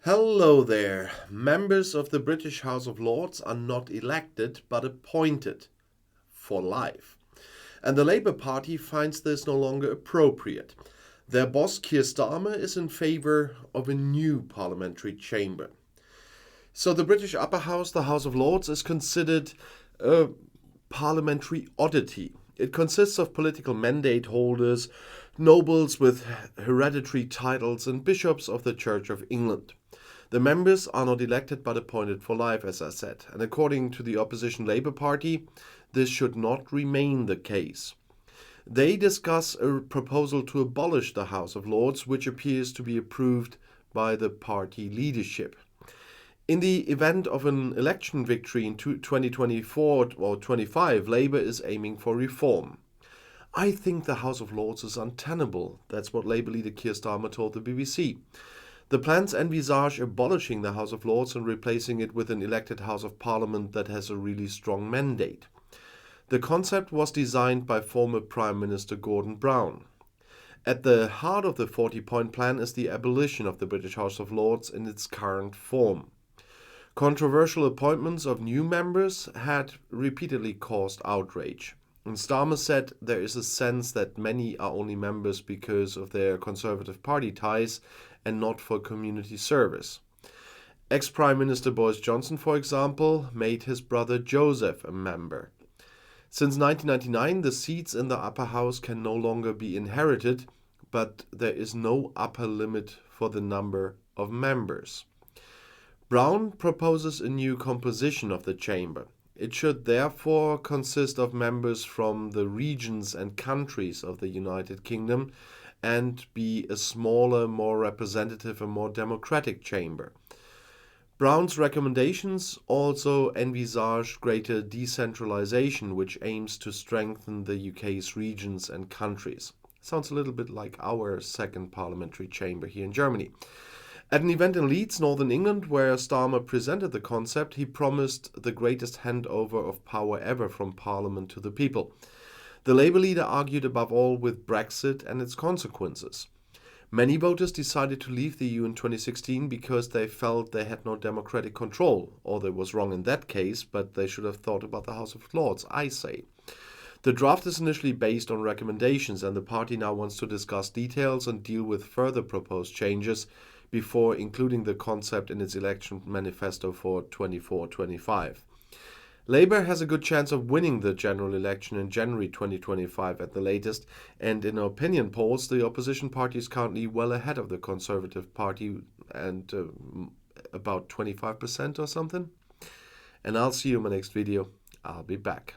Hello there. Members of the British House of Lords are not elected but appointed for life. And the Labour Party finds this no longer appropriate. Their boss, Keir Starmer, is in favour of a new parliamentary chamber. So the British Upper House, the House of Lords, is considered a parliamentary oddity. It consists of political mandate holders, nobles with hereditary titles, and bishops of the Church of England. The members are not elected but appointed for life, as I said, and according to the opposition Labour Party, this should not remain the case. They discuss a proposal to abolish the House of Lords, which appears to be approved by the party leadership. In the event of an election victory in 2024 or 25, Labour is aiming for reform. I think the House of Lords is untenable. That's what Labour leader Keir Starmer told the BBC. The plans envisage abolishing the House of Lords and replacing it with an elected House of Parliament that has a really strong mandate. The concept was designed by former Prime Minister Gordon Brown. At the heart of the 40-point plan is the abolition of the British House of Lords in its current form. Controversial appointments of new members had repeatedly caused outrage. And Starmer said there is a sense that many are only members because of their Conservative Party ties and not for community service. Ex-Prime Minister Boris Johnson, for example, made his brother Joseph a member. Since 1999, the seats in the upper house can no longer be inherited, but there is no upper limit for the number of members. Brown proposes a new composition of the chamber. It should therefore consist of members from the regions and countries of the United Kingdom and be a smaller, more representative and more democratic chamber. Brown's recommendations also envisage greater decentralization, which aims to strengthen the UK's regions and countries. Sounds a little bit like our second parliamentary chamber here in Germany. At an event in Leeds, Northern England, where Starmer presented the concept, he promised the greatest handover of power ever from Parliament to the people. The Labour leader argued above all with Brexit and its consequences. Many voters decided to leave the EU in 2016 because they felt they had no democratic control, or they was wrong in that case, but they should have thought about the House of Lords, I say. The draft is initially based on recommendations, and the party now wants to discuss details and deal with further proposed changes before including the concept in its election manifesto for 24-25. Labour has a good chance of winning the general election in January 2025 at the latest, and in opinion polls, the opposition party is currently well ahead of the Conservative Party and about 25% or something. And I'll see you in my next video. I'll be back.